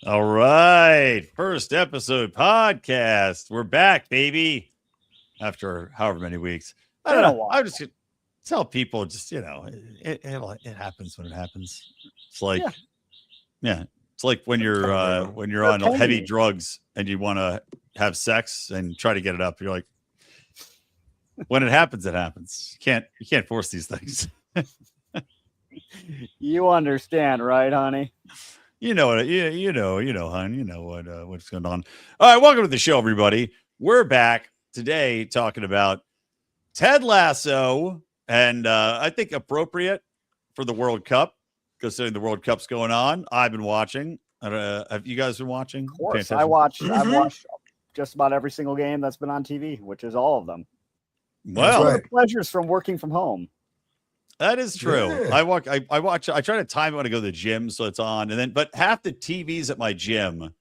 All right. First episode podcast. We're back, baby. After however many weeks. I don't know. I just tell people it happens when it happens. It's like, yeah. It's like when you're on heavy drugs and you want to have sex and try to get it up. You're like, when it happens, it happens. You can't force these things. You understand, right, honey? You know, hon. You know what's going on. All right, welcome to the show, everybody. We're back today talking about Ted Lasso, and I think appropriate for the World Cup, considering the World Cup's going on. I've been watching. Have you guys been watching? Of course, I've watched just about every single game that's been on TV, which is all of them. Well, the pleasures from working from home. That is true. Yeah. I watch. I try to time it when I go to the gym, so it's on. But half the TVs at my gym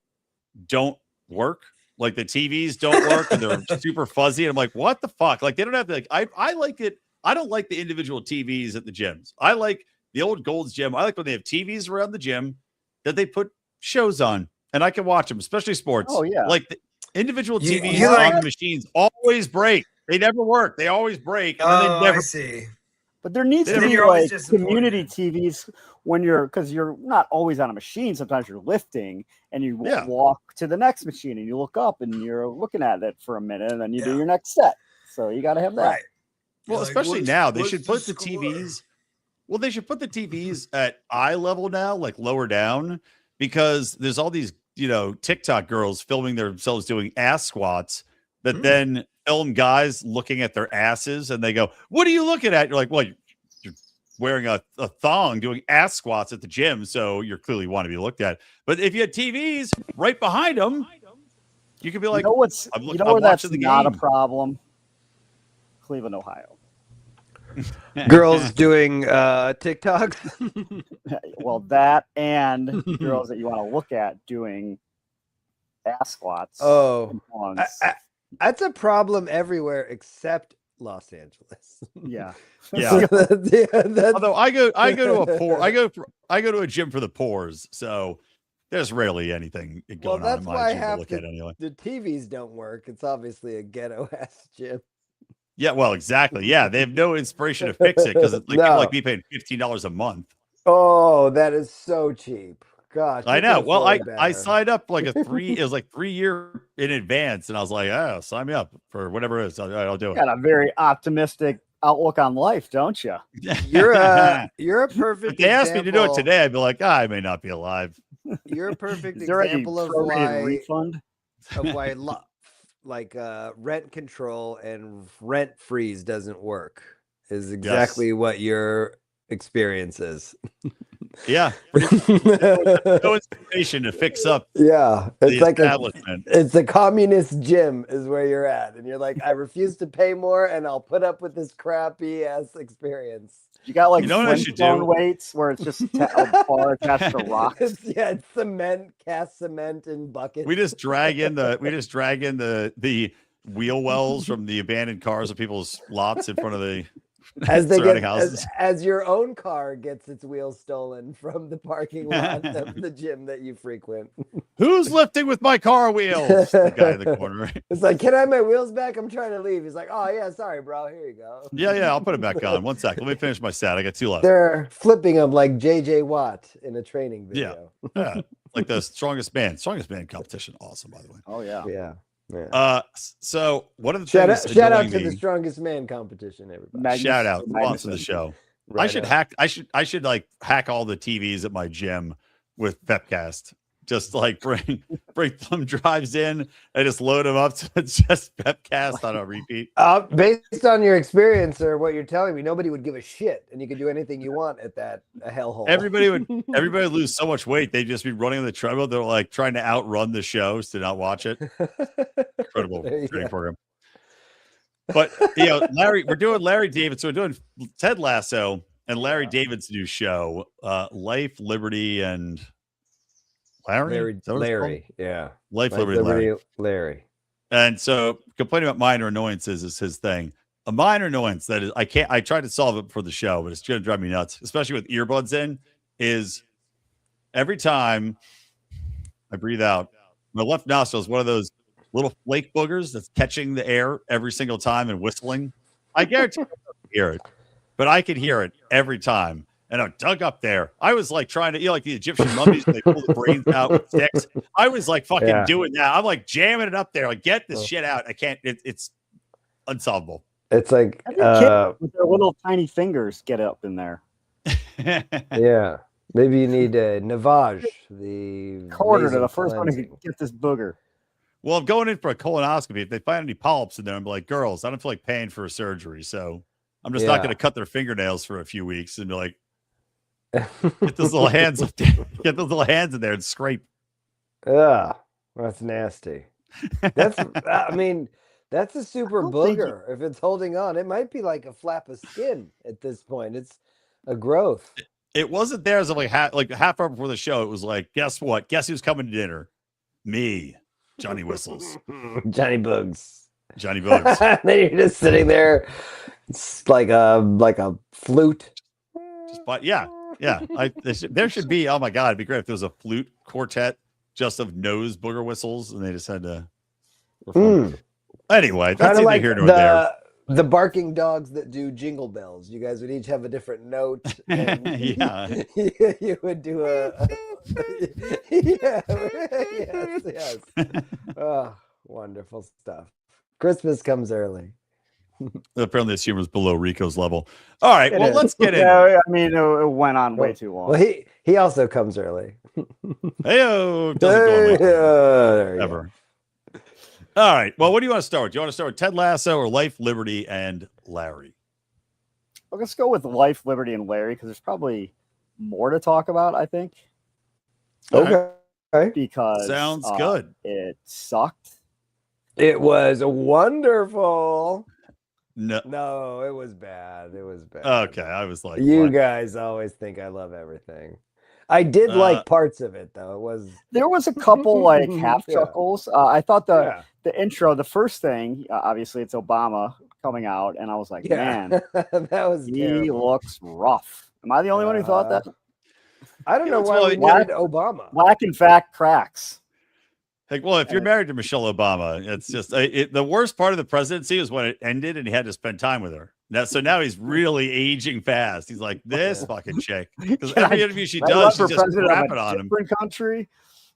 don't work. Like the TVs don't work, and they're super fuzzy. And I'm like, what the fuck? Like they don't have to. I like it. I don't like the individual TVs at the gyms. I like the old Gold's Gym. I like when they have TVs around the gym that they put shows on, and I can watch them, especially sports. Oh yeah. Like the individual TVs on the machines always break. They never work. They always break. And they never... I see. But there needs to be like community TVs because you're not always on a machine. Sometimes you're lifting and you walk to the next machine and you look up and you're looking at it for a minute and then you do your next set. So you got to have that. Right. Well, especially now, they should put the TVs. Well, they should put the TVs at eye level now, like lower down, because there's all these, TikTok girls filming themselves doing ass squats that then film guys looking at their asses and they go, "What are you looking at?" You're like, "Well, you're wearing a thong doing ass squats at the gym, so you're clearly want to be looked at." But if you had TVs right behind them, you could be like, where that's not a problem? Cleveland, Ohio. Girls doing TikToks. Well, that and girls that you want to look at doing ass squats. Oh, that's a problem everywhere except Los Angeles. Yeah. Although I go to a gym for the pores, so there's rarely anything going on in my gym to look at anyway. The TVs don't work. It's obviously a ghetto ass gym. Yeah, well, exactly. Yeah, they have no inspiration to fix it because it's like people like me paying $15 a month. Oh, that is so cheap. Gosh, I know. Well, I signed up like it was like 3 year in advance, and I was like, "Oh, sign me up for whatever it is. I'll do it." You got a very optimistic outlook on life, don't you? You're a perfect. If they asked me to do it today, I'd be like, "I may not be alive." You're a perfect example of why rent control and rent freeze doesn't work. Is exactly what your experience is. Yeah. No inspiration to fix up. Yeah. It's like it's a communist gym is where you're at. And you're like, I refuse to pay more and I'll put up with this crappy ass experience. You got like Flintstone weights where it's just a bar attached to rocks. It's cement, cast cement in buckets. We just drag in the wheel wells from the abandoned cars of people's lots in front of the as your own car gets its wheels stolen from the parking lot of the gym that you frequent. Who's lifting with my car wheels? The guy in the corner. It's like, can I have my wheels back? I'm trying to leave. He's like, oh yeah, sorry, bro. Here you go. Yeah, I'll put it back on. 1 second. Let me finish my set. I got 2 left. They're flipping them like JJ Watt in a training video. Yeah. Like the strongest man competition. Awesome, by the way. Oh yeah. Yeah. So one of the shout things out to the strongest man competition, everybody. Shout out to the show. Right I should like hack all the TVs at my gym with FEPCAST. Just like bring thumb drives in and just load them up. So it's just FEPCAST on a repeat. Based on your experience or what you're telling me, nobody would give a shit, and you could do anything you want at that hellhole. Everybody would lose so much weight. They'd just be running on the treadmill. They're like trying to outrun the shows to not watch it. Incredible training program. But Larry, we're doing Larry David. So we're doing Ted Lasso and Larry David's new show, Life, Liberty, and Larry, yeah. Life, Liberty, Larry. And so complaining about minor annoyances is his thing. A minor annoyance that is, I tried to solve it for the show, but it's going to drive me nuts, especially with earbuds in, is every time I breathe out. My left nostril is one of those little flake boogers that's catching the air every single time and whistling. I guarantee I don't hear it, but I can hear it every time. And I'm dug up there. I was like trying to, like the Egyptian mummies, they pull the brains out with sticks. I was like fucking doing that. I'm like jamming it up there. Like, get this shit out. I can't. It's unsolvable. It's like with their little tiny fingers get up in there. Yeah. Maybe you need a Navage, the quarter to the first one to get this booger. Well, I'm going in for a colonoscopy. If they find any polyps in there, I'm like, girls, I don't feel like paying for a surgery. So I'm just not going to cut their fingernails for a few weeks and be like, get those little hands up there. Get those little hands in there and scrape. Yeah, that's nasty. That's, I mean, that's a super booger. If it's holding on, it might be like a flap of skin at this point. It's a growth. It wasn't there as of like half hour before the show. It was like, guess what? Guess who's coming to dinner? Me, Johnny Whistles, Johnny Bugs. Johnny Bugs. Then you're just sitting there, it's like a flute. But yeah. There should be. Oh my god, it'd be great if there was a flute quartet just of nose booger whistles, and they just had to. Anyway, that's either here nor there. The barking dogs that do jingle bells. You guys would each have a different note. And you would do a. Yes. Oh, wonderful stuff. Christmas comes early. Apparently, this humor is below Rico's level. All right, well, let's get in. I mean, it went on way too long. Well, he also comes early. Hey-o, doesn't go ever. All right, well, what do you want to start with? Do you want to start with Ted Lasso or Life, Liberty, and Larry? Well, let's go with Life, Liberty, and Larry because there's probably more to talk about, I think. Okay. Because sounds good. It sucked. It was wonderful. No, it was bad. It was bad. Okay, I was like, you guys always think I love everything. I did like parts of it though. There was a couple like half chuckles. I thought the intro, the first thing, obviously it's Obama coming out, and I was like, man, that was he terrible. Looks rough. Am I the only one who thought that? I don't know why we needed Obama. Black and fat cracks. Like, well, if you're married to Michelle Obama, it's just the worst part of the presidency was when it ended and he had to spend time with her. Now he's really aging fast. He's like, this fucking chick. Because every interview she does, she's just crapping on him. Different country.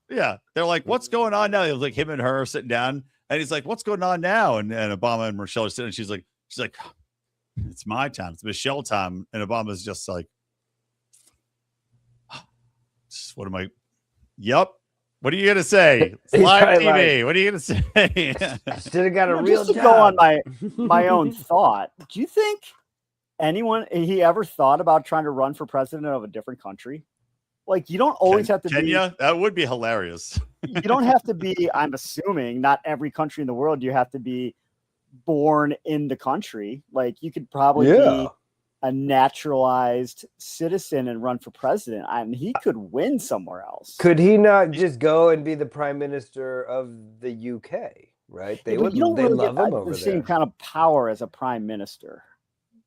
Yeah. They're like, what's going on now? It was like him and her sitting down. And he's like, what's going on now? And Obama and Michelle are sitting. And she's like, it's my time. It's Michelle time. And Obama's just like, what am I? Yup. What are you gonna say? It's live TV. What are you gonna say? Should have got a real just to job. Go on my own thought. Do you think he ever thought about trying to run for president of a different country? Like, you don't always have to Kenya? That would be hilarious. You don't have to be, I'm assuming, not every country in the world you have to be born in the country. Like, you could probably be a naturalized citizen and run for president. I mean, he could win somewhere else. Could he not just go and be the prime minister of the UK? Right? They love him over the same kind of power as a prime minister.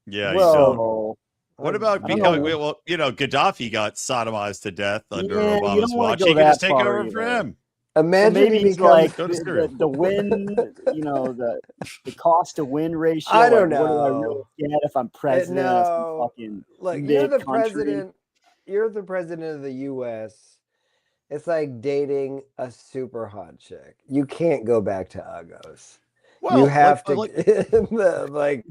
Yeah. Well, what about becoming? Well, Gaddafi got sodomized to death under Obama's watch. He could just take it over for him. Imagine so maybe becomes, like the win, the cost to win ratio. I don't know. What do I really get if I'm president? No, look, you're the president. You're the president of the U.S. It's like dating a super hot chick. You can't go back to Uggos. Well, you have to like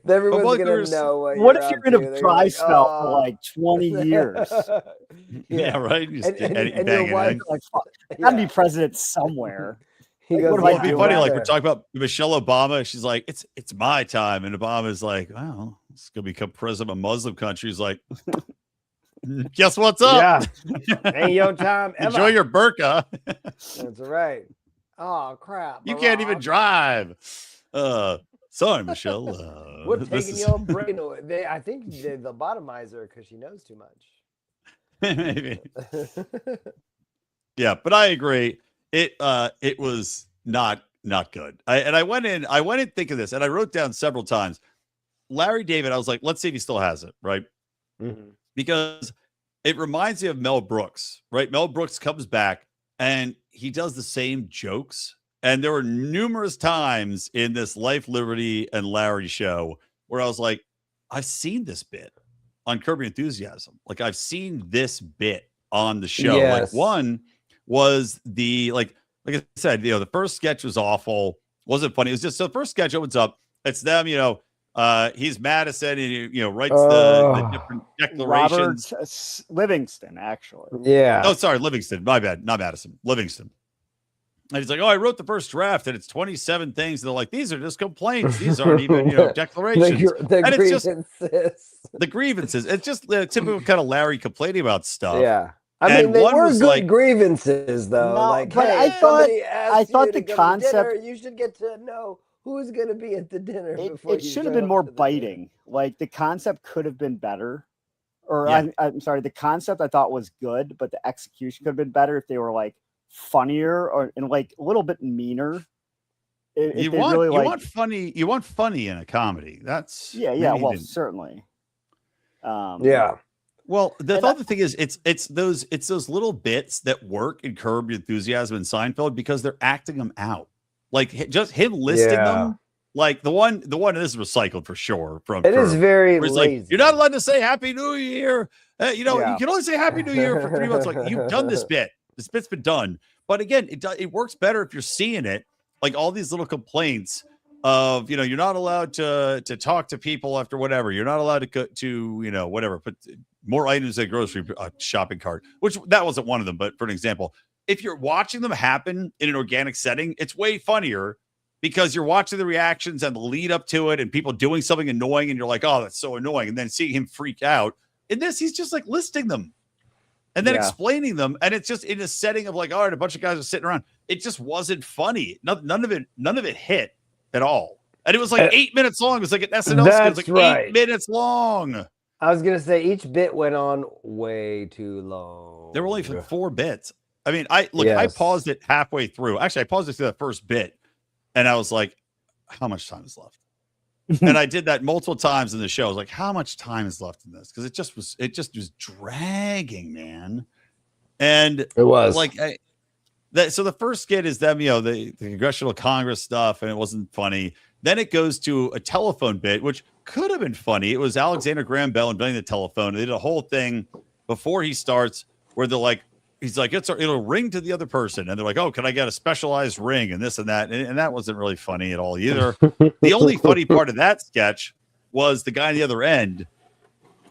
everyone's gonna know what if you're in a dry spell for like 20 years? Yeah, right. And your wife, gotta be president somewhere. It'd be funny, like we're talking about Michelle Obama. She's like, it's my time, and Obama's like, well, it's gonna become president of a Muslim country. He's like, guess what's up? Yeah, ain't your time. Ever. Enjoy your burqa. That's right. Oh crap! You can't even drive. Sorry, Michelle. We're taking your brain away. I think they'll lobotomize her because she knows too much. Maybe. Yeah, but I agree. It was not good. I went in thinking this, and I wrote down several times. Larry David, I was like, let's see if he still has it, right? Mm-hmm. Because it reminds me of Mel Brooks, right? Mel Brooks comes back. and he does the same jokes. And there were numerous times in this Life, Liberty, and Larry show where I was like, I've seen this bit on Curb Your Enthusiasm. Like, I've seen this bit on the show. Yes. Like, one was like I said, the first sketch was awful. Wasn't funny. It was just, so the first sketch opens up. It's them, he's Madison, and he writes the different declarations. Robert Livingston, actually. Yeah. Oh, sorry, Livingston. My bad. Not Madison. Livingston. And he's like, I wrote the first draft, and it's 27 things. And they're like, these are just complaints. These aren't even, declarations. The and grievances. It's just the grievances. It's just the typical kind of Larry complaining about stuff. Yeah. I mean, they were good grievances, though. No, but hey, I thought the concept, you should get to know who's going to be at the dinner. It should have been more biting. Like, the concept could have been better. Or I'm sorry, the concept I thought was good, but the execution could have been better if they were like funnier and like a little bit meaner. You want funny in a comedy. That's well, certainly. Yeah. Well, the other thing is it's those little bits that work in Curb Your Enthusiasm and Seinfeld because they're acting them out. Like, just him listing them. Like the one this is recycled for sure from It Curb, is very lazy. Like, you're not allowed to say Happy New Year. You can only say Happy New Year for 3 months. Like, you've done this bit. This bit's been done. But again, it works better if you're seeing it. Like, all these little complaints of, you're not allowed to talk to people after whatever. You're not allowed to go to, whatever, put more items in a grocery shopping cart, which that wasn't one of them. But for an example, if you're watching them happen in an organic setting, it's way funnier because you're watching the reactions and the lead up to it and people doing something annoying. And you're like, oh, that's so annoying. And then seeing him freak out. In this, he's just like listing them and then explaining them. And it's just in a setting of like, all right, a bunch of guys are sitting around. It just wasn't funny. None of it hit at all. And it was like 8 minutes long. It was like an SNL skit. It was like 8 minutes long. I was going to say each bit went on way too long. There were only 4 bits. I mean, I paused it halfway through. Actually, I paused it through the first bit and I was like, how much time is left? And I did that multiple times in the show. I was like, how much time is left in this? Because it just was dragging, man. And it was like, so the first skit is them, the Congressional Congress stuff, and it wasn't funny. Then it goes to a telephone bit, which could have been funny. It was Alexander Graham Bell inventing the telephone. They did a whole thing before he starts where they're like, he's like, it'll ring to the other person. And they're like, oh, can I get a specialized ring and this and that? And that wasn't really funny at all either. The only funny part of that sketch was the guy on the other end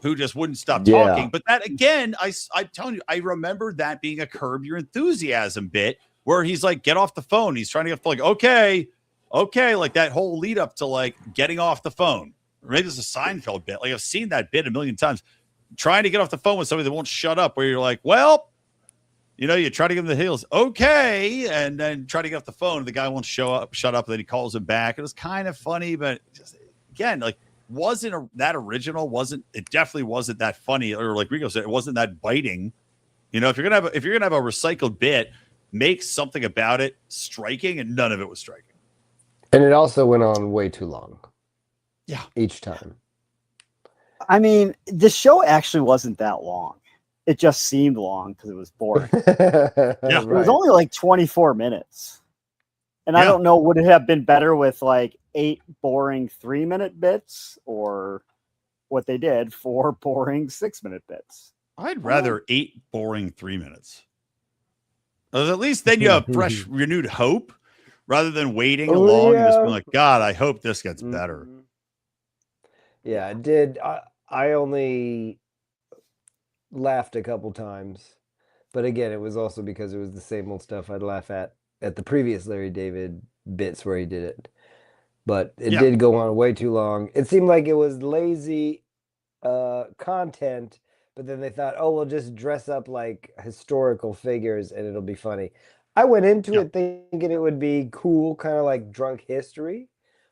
who just wouldn't stop talking. But that, again, I'm telling you, I remember that being a Curb Your Enthusiasm bit where he's like, get off the phone. He's trying to get like, okay, like that whole lead up to like getting off the phone. Or maybe it's a Seinfeld bit. Like, I've seen that bit a million times. Trying to get off the phone with somebody that won't shut up, where you're like, well, you try to give him the heels, okay, and then try to get off the phone. The guy won't shut up. Then he calls him back. It was kind of funny, but just, again, like, wasn't that original? It definitely wasn't that funny, or like Rico said, it wasn't that biting. If you're gonna have a recycled bit, make something about it striking, and none of it was striking. And it also went on way too long. Yeah, each time. I mean, the show actually wasn't that long. It just seemed long because it was boring. It was only like 24 minutes. And I don't know, would it have been better with like 8 boring 3-minute bits or what they did, 4 boring 6-minute bits? I'd rather 8 boring 3 minutes. At least then you have fresh, renewed hope rather than waiting along and just being like, God, I hope this gets better. Yeah, it did. I only laughed a couple times, but again, it was also because it was the same old stuff I'd laugh at the previous Larry David bits where he did it. But it did go on way too long. It seemed like it was lazy content, but then they thought, oh, we'll just dress up like historical figures and it'll be funny. I went into it thinking it would be cool, kind of like Drunk History,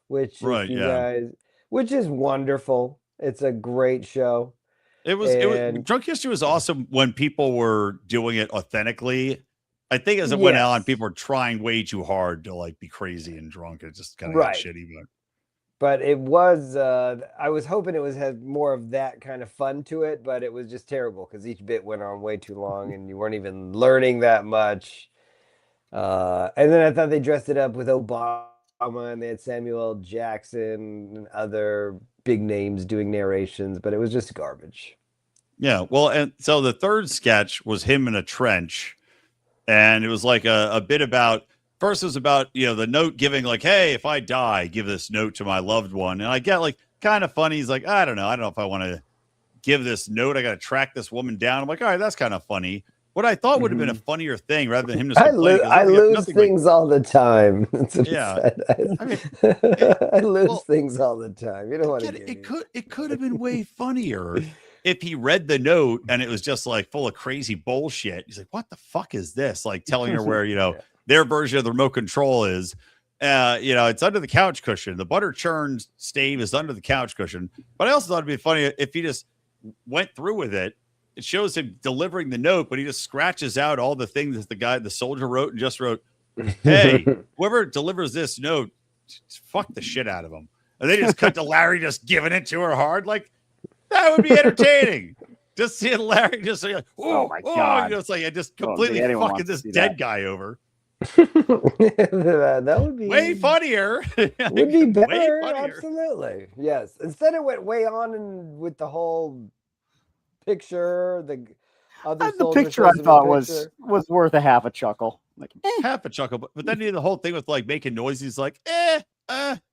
which guys, which is wonderful. It's a great show. It was Drunk History was awesome when people were doing it authentically. I think as it went on, people were trying way too hard to like be crazy and drunk. It just kind of got shitty. But it was, I was hoping it had more of that kind of fun to it, but it was just terrible because each bit went on way too long and you weren't even learning that much. And then I thought they dressed it up with Obama, and they had Samuel L. Jackson and other big names doing narrations, but it was just garbage. Yeah, well, and so the third sketch was him in a trench, and it was like a bit about. First, it was about the note giving, like, hey, if I die, give this note to my loved one, and I get like kind of funny. He's like, I don't know if I want to give this note. I got to track this woman down. I'm like, all right, that's kind of funny. What I thought would have been a funnier thing rather than him just complaining. I lose things all the time. Yeah, I lose things all the time. You don't want to. It could have been way funnier if he read the note and it was just like full of crazy bullshit. He's like, what the fuck is this? Like telling her where their version of the remote control is. It's under the couch cushion. The butter churned stave is under the couch cushion. But I also thought it'd be funny if he just went through with it. It shows him delivering the note, but he just scratches out all the things that the soldier wrote and just wrote, hey, whoever delivers this note, fuck the shit out of him. And they just cut to Larry just giving it to her hard. Like, that would be entertaining. Just seeing Larry just say, oh my God. It's like, I just completely fucking this dead guy over. That would be way funnier. Would be better. Absolutely. Yes. Instead it went way on and with the whole picture, the picture I thought was worth a half a chuckle. Like half a chuckle, but then the whole thing with like making noises, like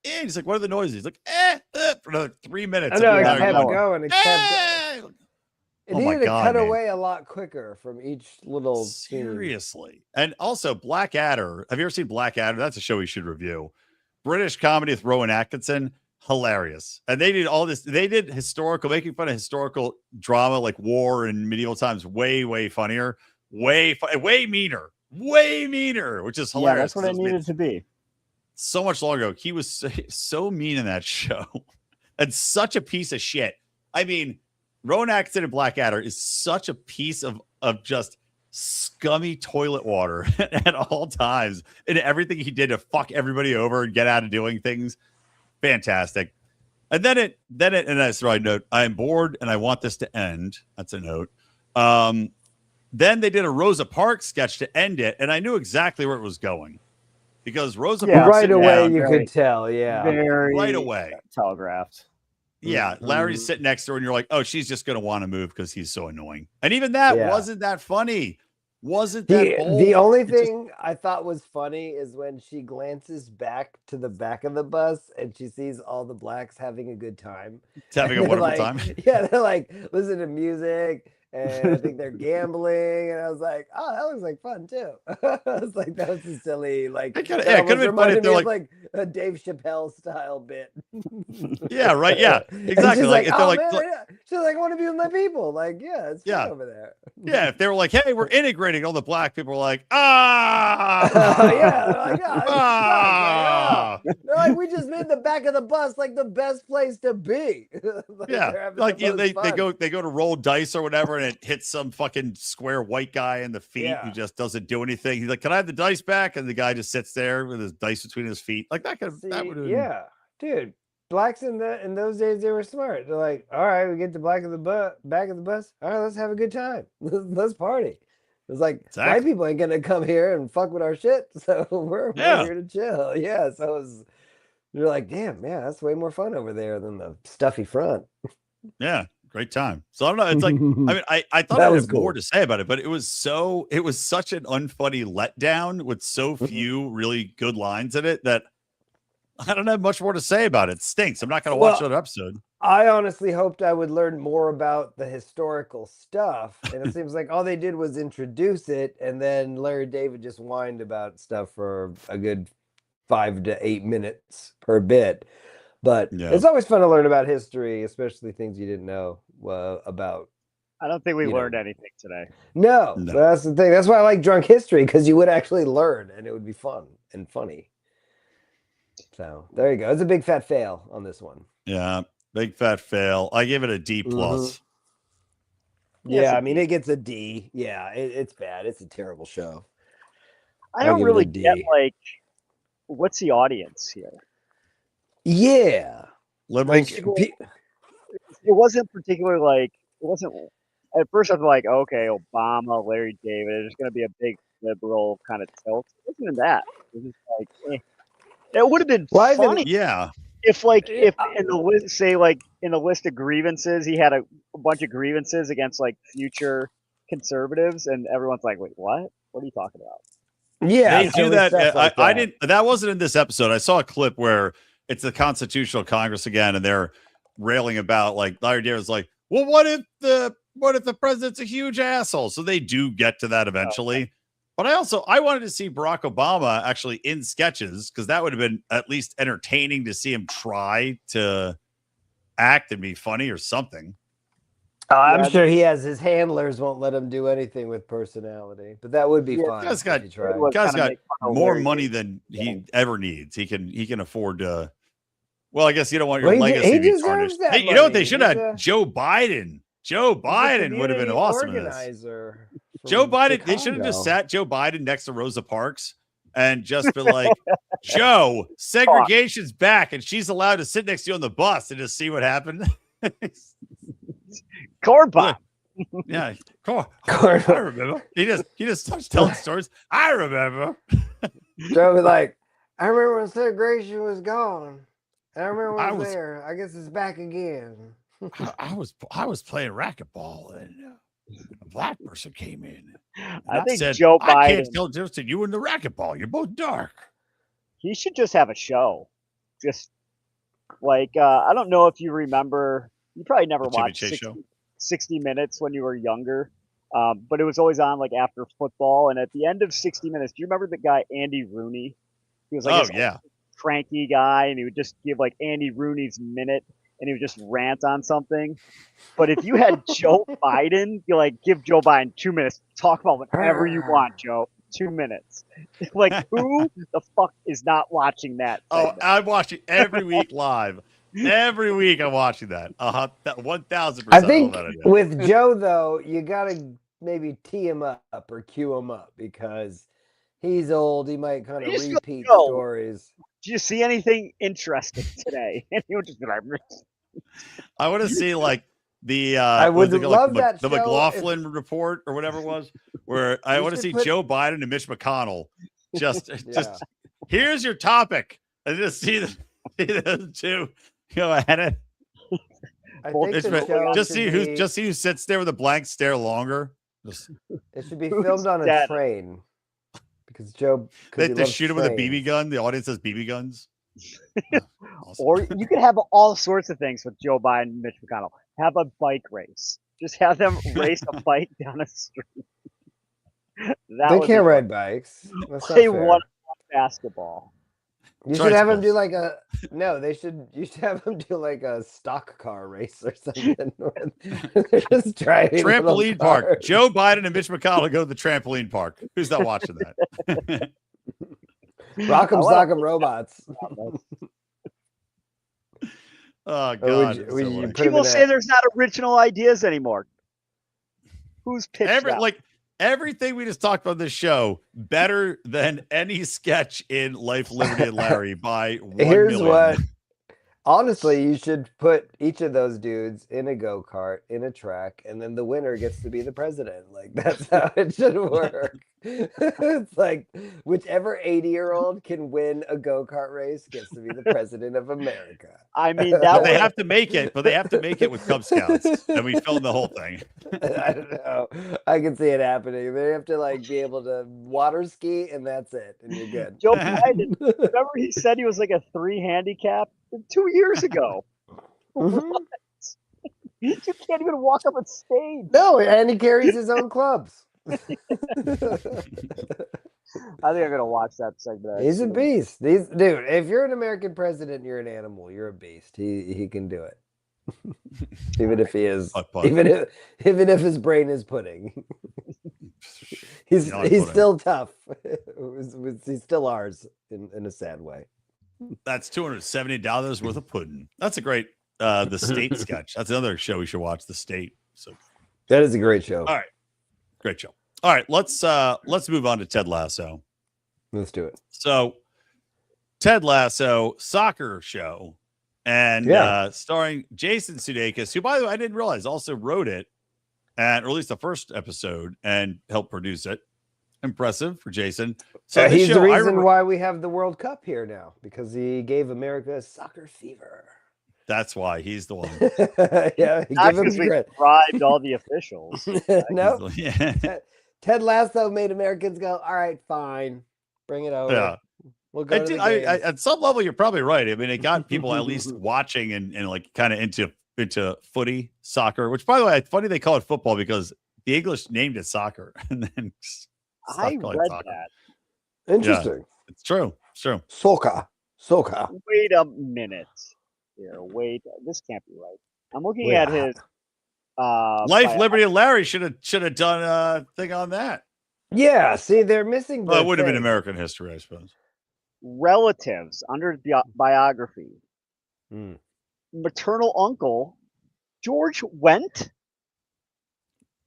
he's like, what are the noises? He's like for another 3 minutes. I know, it kept going. It kept going. It needed to cut away a lot quicker from each little seriously scene. And also Blackadder. Have you ever seen Blackadder? That's a show we should review. British comedy with Rowan Atkinson. Hilarious. And they did all this. They did making fun of historical drama like war and medieval times. Way funnier. Way meaner. Which is hilarious. Yeah, that's what it needed to be. So much longer ago. He was so mean in that show and such a piece of shit. I mean, Rowan Atkinson in Blackadder is such a piece of just scummy toilet water at all times, and everything he did to fuck everybody over and get out of doing things. Fantastic. And then and that's the right note. I am bored and I want this to end. That's a note. Then they did a Rosa Parks sketch to end it, and I knew exactly where it was going because Rosa Parks right away you could tell, right away telegraphed. Yeah, Larry's sitting next to her, and you're like, oh, she's just going to want to move because he's so annoying. And even that wasn't that funny. Wasn't that bold. The only thing I thought was funny is when she glances back to the back of the bus and she sees all the blacks having a good time. Having a wonderful time. Yeah, they're like listening to music. And I think they're gambling, and I was like, "Oh, that looks like fun too." I was like, "That was a silly, like." It could have been funny if they're like a Dave Chappelle style bit. Yeah, right. Yeah, exactly. She's like, if they're like, she's like, "I want to be with my people." Like, yeah, it's fun over there. Yeah, if they were like, "Hey, we're integrating," all the black people were like, yeah, they're like, they're like, we just made the back of the bus like the best place to be. Like, they go to roll dice or whatever. And it hits some fucking square white guy in the feet who just doesn't do anything. He's like, "Can I have the dice back?" And the guy just sits there with his dice between his feet. Like that would dude. Blacks in those days, they were smart. They're like, "All right, we get the back of the bus. All right, let's have a good time. Let's party." It's like white people ain't gonna come here and fuck with our shit, so we're here to chill. Yeah, so you're like, damn, that's way more fun over there than the stuffy front. Yeah. Great time. So I don't know. It's like, I mean, I thought I had more to say about it, but it was such an unfunny letdown with so few really good lines in it that I don't have much more to say about it. It stinks. I'm not going to watch another episode. I honestly hoped I would learn more about the historical stuff. And it seems like all they did was introduce it. And then Larry David just whined about stuff for a good 5 to 8 minutes per bit. But it's always fun to learn about history, especially things you didn't know about. I don't think we learned anything today. No, that's the thing. That's why I like Drunk History, because you would actually learn and it would be fun and funny. So there you go. It's a big fat fail on this one. Yeah, big fat fail. I give it a D+. Yeah, I mean, it gets a D. Yeah, it's bad. It's a terrible show. I don't really get, like, what's the audience here? Yeah. Liberals. It wasn't particularly at first I was like, okay, Obama, Larry David, there's going to be a big liberal kind of tilt. It wasn't even that. It was like, it would have been funny. Yeah. If in the list, say like in the list of grievances, he had a bunch of grievances against like future conservatives, and everyone's like, "Wait, what? What are you talking about?" Yeah, they do that. I didn't. That wasn't in this episode. I saw a clip where it's the Constitutional Congress again, and they're railing about like the idea is like, well, what if the president's a huge asshole? So they do get to that eventually. Okay. But I wanted to see Barack Obama actually in sketches, because that would have been at least entertaining to see him try to act and be funny or something. I'm sure he has his handlers won't let him do anything with personality, but that would be fun. Guy's got more money than he ever needs. He can afford to. Well, I guess you don't want your legacy to be tarnished. Hey, you know what they should have? Joe Biden. Joe Biden would have been awesome. Joe Biden. They should have just sat Joe Biden next to Rosa Parks and just been like, Joe, segregation's back, and she's allowed to sit next to you on the bus and just see what happened. Corn pop. Yeah, corn. I remember. He just starts telling stories. I remember. Joe was like, I remember when segregation was gone. I remember when I was there. I guess it's back again. I was playing racquetball, and a black person came in. I think said, Joe Biden. I can't tell the difference between you and the racquetball. You're both dark. He should just have a show. Just like I don't know if you remember. You probably never watched 60 Minutes when you were younger, but it was always on like after football. And at the end of 60 Minutes, do you remember the guy Andy Rooney? He was like cranky guy, and he would just give like Andy Rooney's minute, and he would just rant on something. But if you had Joe Biden, you like give Joe Biden 2 minutes, talk about whatever you want, Joe. 2 minutes. Like who the fuck is not watching that? Segment? I'm watching every week live. Every week I'm watching that. 1,000%. I think with Joe though, you gotta maybe tee him up or cue him up because he's old. He might kind of repeat stories. Do you see anything interesting today? And he would just be like, I want to see like the I would love that the McLaughlin report or whatever it was, where I want to see Joe Biden and Mitch McConnell just here's your topic, and just see the two go at it. Just see who sits there with a blank stare longer. It should be filmed on a train. Because Joe, they shoot him with a BB gun. The audience has BB guns. Awesome. Or you could have all sorts of things with Joe Biden and Mitch McConnell. Have a bike race. Just have them race a bike down a street. They can't ride bikes. They want basketball. You should have them do like you should have them do like a stock car race or something. They're just driving trampoline park. Joe Biden and Mitch McConnell go to the trampoline park. Who's not watching that? Rock'em Sock'em Robots. Oh God! People say there's not original ideas anymore. Who's pitched everything we just talked about this show better than any sketch in Life, Liberty, and Larry by 1 million. What. Honestly, you should put each of those dudes in a go-kart, in a track, and then the winner gets to be the president. Like, that's how it should work. It's like, whichever 80-year-old can win a go-kart race gets to be the president of America. I mean, they have to make it, but they have to make it with Cub Scouts. And we filmed the whole thing. I don't know. I can see it happening. They have to, like, be able to water ski, and that's it. And you're good. Joe Biden, remember he said he was like a 3 handicap 2 years ago. Mm-hmm. You can't even walk up on stage. No, and he carries his own clubs. I think I'm gonna watch that segment. He's a beast. Dude, if you're an American president, you're an animal. You're a beast. He can do it. Even if he is, even if his brain is pudding, he's still tough. He's still ours in a sad way. That's $270 worth of pudding. That's a great the State sketch. That's another show we should watch. The State. So that is a great show. All right, great show. All right, let's move on to Ted Lasso. Let's do it. So, Ted Lasso soccer show, and starring Jason Sudeikis, who, by the way, I didn't realize also wrote it and released the first episode and helped produce it. impressive for Jason. So he's the reason why we have the World Cup here now, because he gave America soccer fever. That's why he's the one. Yeah, give him credit. Bribed all the officials. No, Ted Lasso made Americans go, all right, fine, bring it over. Yeah. We'll go to the games. At some level, you're probably right. I mean, it got people at least watching and like kind of into footy, soccer, which, by the way, it's funny they call it football because the English named it soccer. And then I read that. Interesting. Yeah, it's true. It's true. Soccer. Wait a minute. Here, wait. This can't be right. I'm looking at his Life, Liberty, and Larry should have done a thing on that. Yeah, see, they're missing. Well, it would have been American history, I suppose. Relatives under biography. Maternal uncle George Wendt.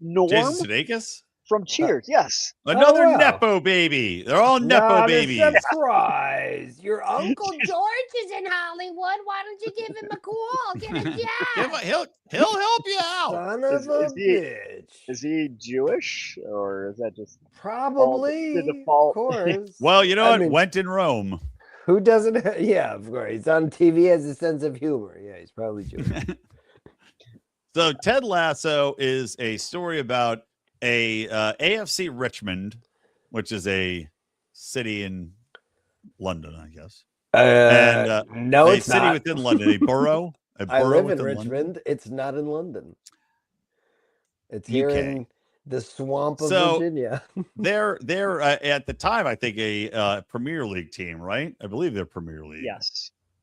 Norm Jason Sudeikis from Cheers. Yes, another Nepo baby. They're all Nepo babies. Surprise! Your Uncle George is in Hollywood. Why don't you give him a call? Get a job. He'll help you out. Son of a bitch. Is he Jewish or is that just probably the default? Of course. Well, you know what? Went in Rome. Who doesn't? Yeah, of course. He's on TV, has a sense of humor. Yeah, he's probably Jewish. So Ted Lasso is a story about a AFC Richmond, which is a city in London, I guess. No, a it's city not. Within London, a borough. I live in Richmond. London. It's not in London. It's here in the swamp of Virginia. they're at the time, I think, a Premier League team, right? I believe they're Premier League.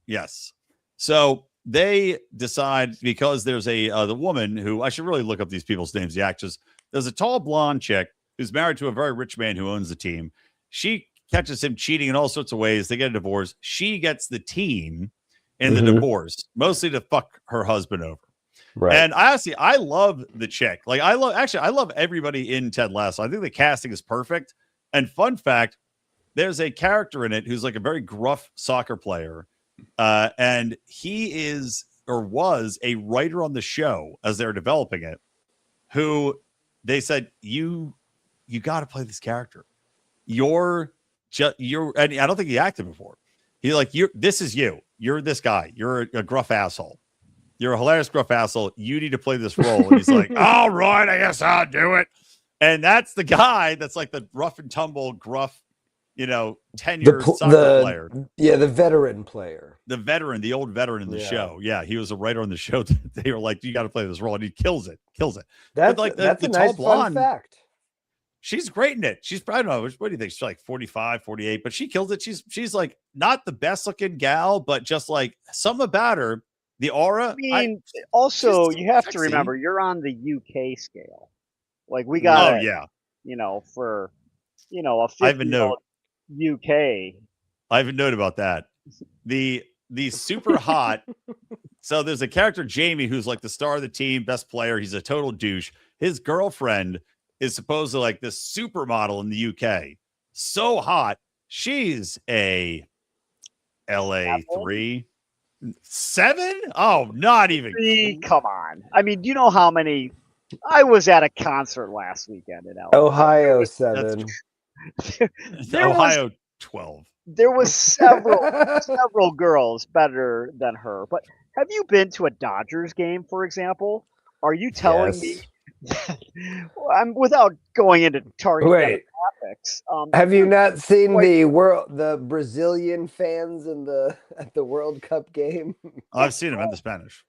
Yes. So they decide, because there's the woman who, I should really look up these people's names, the actress. There's a tall blonde chick who's married to a very rich man who owns the team. She catches him cheating in all sorts of ways. They get a divorce. She gets the team in the divorce, mostly to fuck her husband over. Right. And I love the chick. Like I love everybody in Ted Lasso. I think the casting is perfect. And fun fact, there's a character in it who's like a very gruff soccer player. And he is or was a writer on the show as they're developing it, who they said, you got to play this character. You're and I don't think he acted before. He's like, this is you. You're this guy. You're a gruff asshole. You're a hilarious gruff asshole. You need to play this role. And he's like, all right, I guess I'll do it. And that's the guy that's like the rough and tumble, gruff, tenured soccer player. Yeah, the veteran player. The old veteran in the show. Yeah, he was a writer on the show. They were like, you got to play this role. And he kills it. That's a nice fun fact. She's great in it. She's, I don't know, what do you think? She's like 45, 48, but she kills it. She's like not the best looking gal, but just like something about her, the aura. I mean, also you have to remember you're on the UK scale. Like we got, for, a 50-year-old UK. I have a note about that. The super hot. So there's a character, Jamie, who's like the star of the team, best player. He's a total douche. His girlfriend is supposedly like this supermodel in the UK. So hot. She's a LA 3. 7? Oh, not even. 3, come on. I mean, do you know how many? I was at a concert last weekend in LA. Ohio 7. Ohio 12. There was several girls better than her. But have you been to a Dodgers game, for example? Are you telling me? I'm without going into target topics. Have you not seen the Brazilian fans at the World Cup game? I've seen them in the Spanish.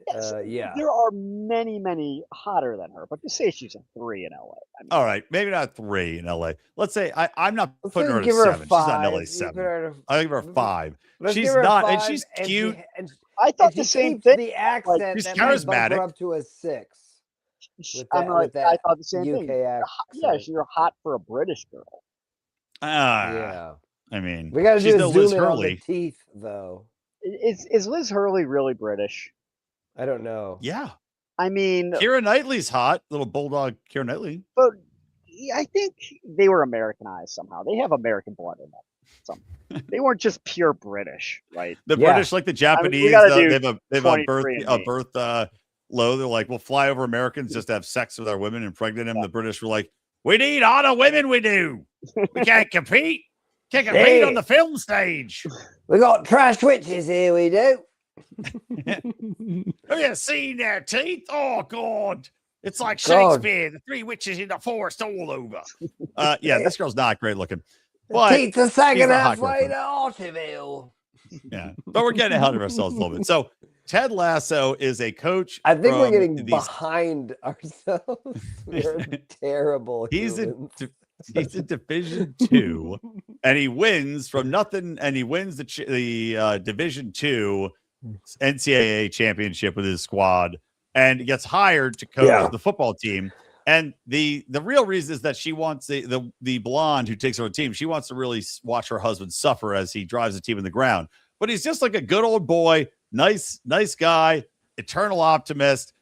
Yes, there are many hotter than her, but to say she's a 3 in LA. I mean, all right, maybe not 3 in LA. Let's say I'm not putting her at a 7. She's not an LA 7. I'll give her a 5. She's not, and she's cute. I thought the same thing. The accent, she's charismatic. Her up to a 6. I thought the same thing. Yeah, she's hot for a British girl. I mean, we got to do a zoom in on the teeth, though. Is Liz Hurley really British? I don't know. Yeah, I mean, Keira Knightley's hot, little bulldog Keira Knightley. But I think they were Americanized somehow. They have American blood in them. They weren't just pure British, right? The British, like the Japanese, they have a birth low. They're like, we'll fly over Americans just to have sex with our women, impregnate them. The British were like, We need all the women we do. We can't compete. Can't compete on the film stage. We got trash witches here, we do. Have you seen their teeth? Oh, God. It's like Shakespeare, the three witches in the forest all over. Yeah, this girl's not great looking. But teeth are sagging halfway to Otterville. Yeah, but we're getting ahead of ourselves a little bit. So Ted Lasso is a coach. I think we're getting behind ourselves. We're terrible. He's in Division 2, and he wins from nothing, and he wins the Division 2 NCAA championship with his squad, and gets hired to coach the football team. And the real reason is that she wants the blonde who takes over the team. She wants to really watch her husband suffer as he drives the team in the ground. But he's just like a good old boy, nice guy, eternal optimist,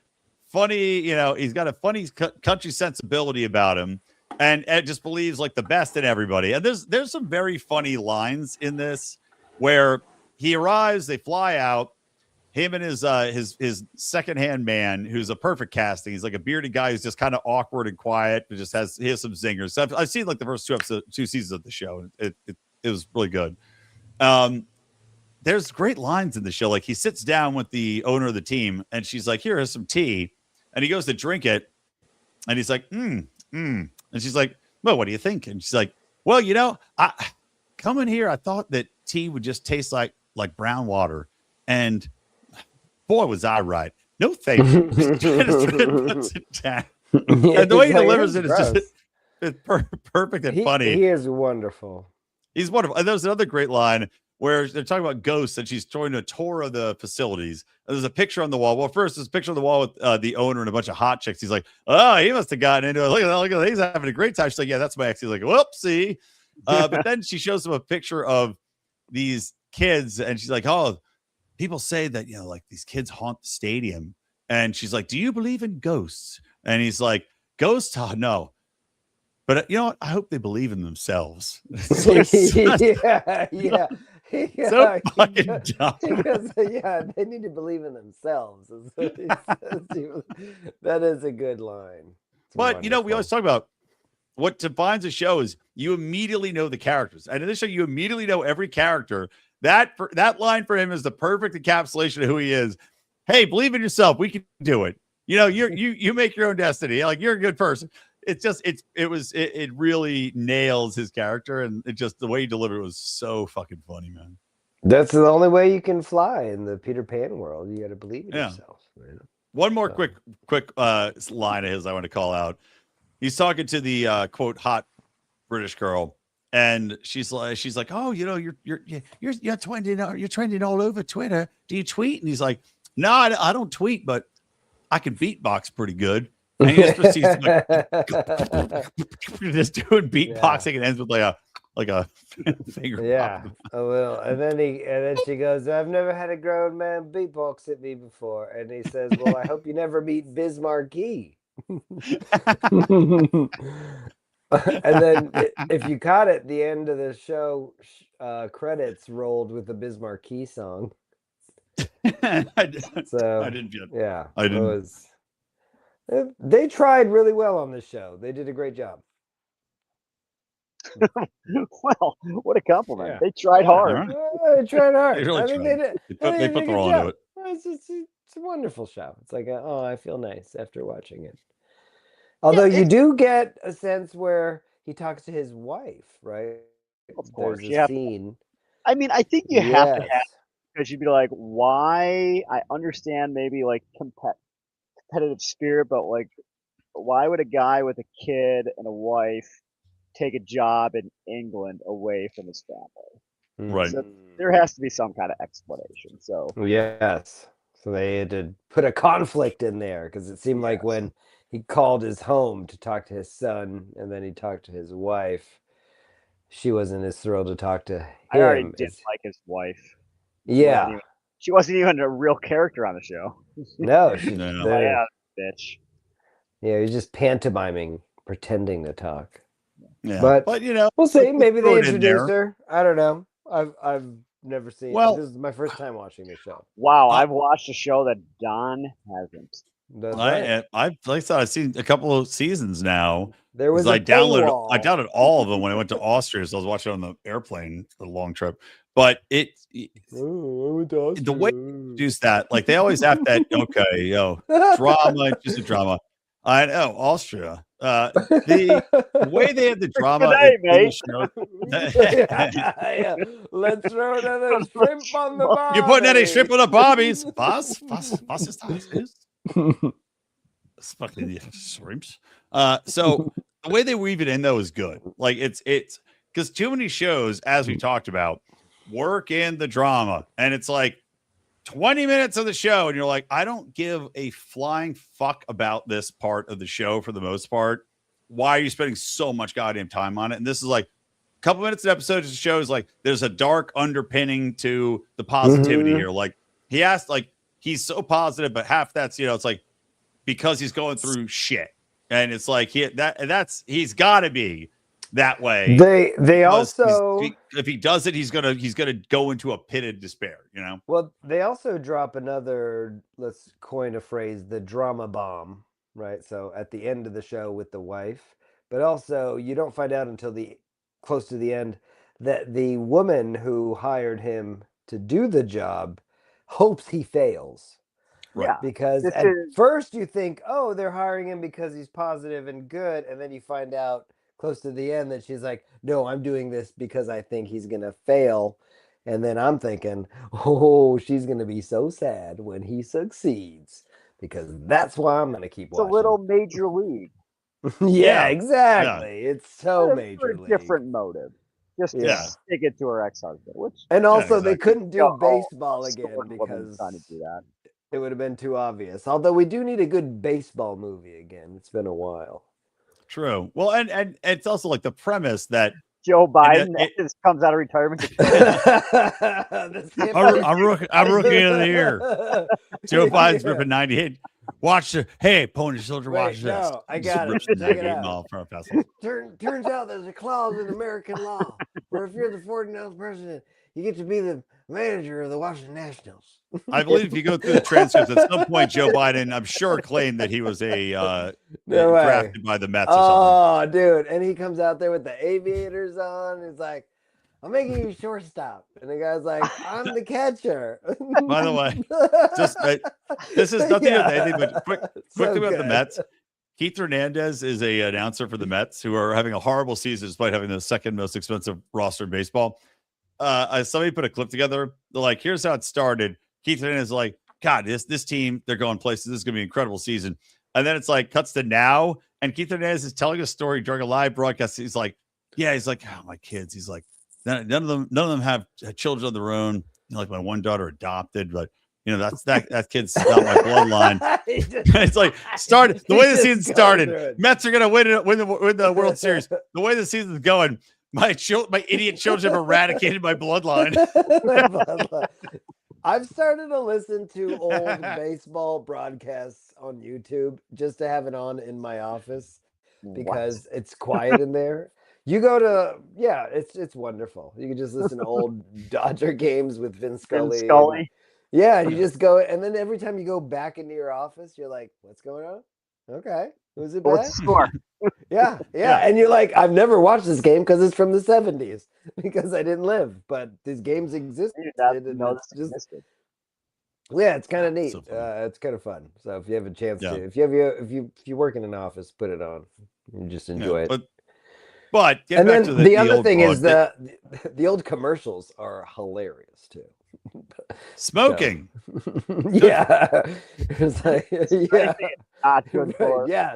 funny. He's got a funny country sensibility about him, and just believes like the best in everybody. And there's some very funny lines in this where he arrives, they fly out. Him and his secondhand man, who's a perfect casting. He's like a bearded guy who's just kind of awkward and quiet, but he has some zingers. So I've seen like the first two seasons of the show. It was really good. There's great lines in the show. Like he sits down with the owner of the team, and she's like, "Here's some tea," and he goes to drink it, and he's like, and she's like, "Well, what do you think?" And she's like, "Well, I coming here, I thought that tea would just taste like brown water, and." Boy, was I right. No, thank you. Puts it down. And the way he delivers it is just perfect and funny. He is wonderful. He's wonderful. And there's another great line where they're talking about ghosts, and she's showing a tour of the facilities. And there's a picture on the wall. Well, first, there's a picture on the wall with the owner and a bunch of hot chicks. He's like, "Oh, he must have gotten into it. Look at that. He's having a great time." She's like, "Yeah, that's my ex." He's like, "Whoopsie." But then she shows him a picture of these kids, and she's like, "Oh, people say that, like these kids haunt the stadium." And she's like, "Do you believe in ghosts?" And he's like, "Ghosts? Oh, no. But you know what? I hope they believe in themselves." Like, yeah. So fucking dumb. Because, they need to believe in themselves. That is a good line. But, we always talk about what defines a show is you immediately know the characters. And in this show, you immediately know every character. That line for him is the perfect encapsulation of who he is. Hey, believe in yourself. We can do it. You make your own destiny. Like, you're a good person. It's just it really nails his character, and it just the way he delivered it was so fucking funny, man. That's the only way you can fly in the Peter Pan world. You got to believe in yourself. Man. One more quick line of his I want to call out. He's talking to the quote hot British girl. And she's like, "Oh, you're trending all over Twitter. Do you tweet?" And he's like, "No, I don't tweet, but I can beatbox pretty good." And he just proceeds to just doing beatboxing and ends with like a finger. Yeah, a little. And then she goes, "I've never had a grown man beatbox at me before." And he says, "Well, I hope you never meet Biz Markie." And then if you caught it, the end of the show credits rolled with the Biz Markie song. I didn't get it. Yeah, I didn't. They tried really well on this show. They did a great job. Well, what a compliment. Yeah. They tried hard. They tried hard. They really tried. They put their all into it. It's a wonderful show. It's like, I feel nice after watching it. Although you do get a sense where he talks to his wife, right? Of course. There's a scene. I mean, I think you have to have, because you'd be like, why? I understand maybe like competitive spirit, but like, why would a guy with a kid and a wife take a job in England away from his family? Right. So there has to be some kind of explanation. So yes. So they had to put a conflict in there, because it seemed like when he called his home to talk to his son, and then he talked to his wife, she wasn't as thrilled to talk to him. I already didn't like his wife. Yeah. She wasn't even a real character on the show. No. Bitch. Yeah, he's just pantomiming, pretending to talk. Yeah. But we'll see. Maybe they introduced her. I don't know. I've never seen. Well, this is my first time watching this show. Wow, I've watched a show that Don hasn't. That's right. I've seen a couple of seasons now. There was I downloaded all of them when I went to Austria, so I was watching on the airplane for the long trip. But the way they introduce that, like they always have that. Okay, drama, just a drama. I know Austria. The way they have the drama in the show. Let's throw another shrimp on the barbie. You're putting any shrimp on the barbies. Was ist das? It's fucking the shrimps. So the way they weave it in though is good. Like it's because too many shows, as we talked about, work in the drama, and it's like 20 minutes of the show, and you're like, I don't give a flying fuck about this part of the show for the most part. Why are you spending so much goddamn time on it? And this is like a couple minutes of episodes of the show is like there's a dark underpinning to the positivity here. Like he asked, like he's so positive, but half that's it's like because he's going through shit, and it's like he's got to be that way. They also, if he does it, he's gonna go into a pit of despair. Well, they also drop another. Let's coin a phrase: the drama bomb. Right. So at the end of the show with the wife, but also you don't find out until close to the end that the woman who hired him to do the job hopes he fails. Right. Because at first you think, oh, they're hiring him because he's positive and good. And then you find out close to the end that she's like, no, I'm doing this because I think he's going to fail. And then I'm thinking, oh, she's going to be so sad when he succeeds. Because that's why I'm going to keep watching. It's a little Major League. Yeah, exactly. Yeah. It's so Major League. Different motive. Just to stick it to her ex-husband. And also they couldn't do baseball again because trying to do that. It would have been too obvious. Although we do need a good baseball movie again. It's been a while. True. Well, and it's also like the premise that Joe Biden just comes out of retirement. I'm rookie of the year. Joe Biden's ripping 98. Watch the Pony Soldier. Watch this. I got it. Check it out. Turns out there's a clause in American law where if you're the 49th president, you get to be the manager of the Washington Nationals. I believe if you go through the transcripts, at some point Joe Biden, I'm sure, claimed that he was drafted by the Mets or something. Oh, dude. And he comes out there with the aviators on. He's like, I'm making you shortstop. And the guy's like, I'm the catcher. By the way, this is nothing with anything, but quickly about the Mets. Keith Hernandez is an announcer for the Mets, who are having a horrible season despite having the second most expensive roster in baseball. Somebody put a clip together. They're like, here's how it started. Keith Hernandez is like, God, this team, they're going places. This is going to be an incredible season. And then it's like cuts to now. And Keith Hernandez is telling a story during a live broadcast. He's like, oh, my kids. He's like, none of them have children of their own. Like my one daughter adopted, but that kid's not my bloodline. It's like started the way the season started. Mets are gonna win the World Series. The way the season's going, my idiot children have eradicated my bloodline. I've started to listen to old baseball broadcasts on YouTube just to have it on in my office because it's quiet in there. You go to it's wonderful. You can just listen to old Dodger games with Vin Scully. And you just go, and then every time you go back into your office, you're like, "What's going on? Okay, who's it? What's the score?" Yeah, and you're like, "I've never watched this game because it's from the '70s because I didn't live, but these games existed." It's kind of neat. So it's kind of fun. So if you have a chance to, if you work in an office, put it on. You just enjoy it. But and then the other thing is the old commercials are hilarious too. Smoking. It's like,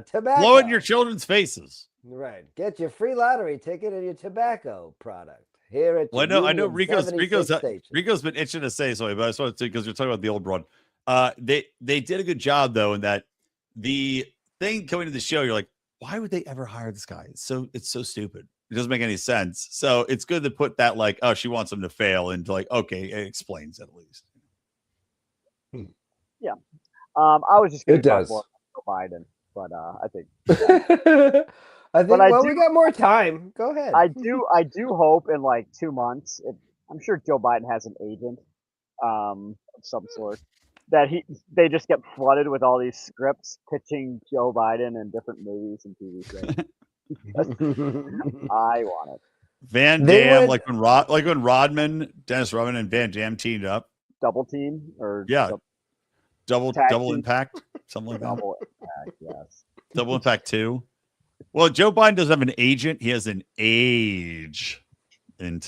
tobacco. Blow in your children's faces. Right. Get your free lottery ticket and your tobacco product here at. Well, I know Rico's been itching to say something, but I just wanted to, because you're talking about the old broad. They did a good job though, in that the thing coming to the show, you're like, why would they ever hire this guy? It's so stupid. It doesn't make any sense. So it's good to put that, like, oh, she wants him to fail, and like, okay, it explains at least. Yeah. I was just going to talk more about Biden, but I think. We got more time. Go ahead. I do hope in like 2 months. I'm sure Joe Biden has an agent of some sort. that they just get flooded with all these scripts pitching Joe Biden in different movies and TV shows. I want it. Van Damme, like when Dennis Rodman and Van Damme teamed up. Double team or double impact, something like that. Double impact, yes. Double impact 2. Well, Joe Biden doesn't have an agent; he has an age. Hey,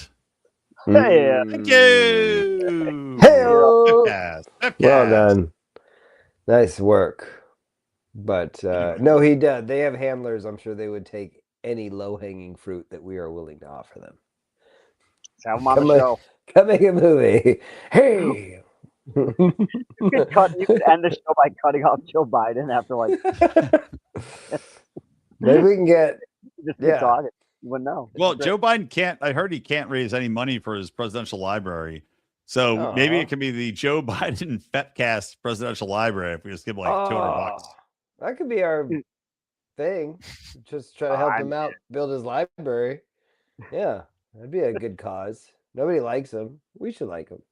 thank you. Hey, well done. Nice work. But no, he does. They have handlers. I'm sure they would take any low-hanging fruit that we are willing to offer them. Have them on the show. Come make a movie. Hey. You could end the show by cutting off Joe Biden after maybe we can get just keep talking. You wouldn't know. Well, Joe Biden can't. I heard he can't raise any money for his presidential library, so maybe it can be the Joe Biden FEPCAST presidential library if we just give him like $200. That could be our thing. Just try to help him out, build his library. Yeah, that'd be a good cause. Nobody likes him. We should like him.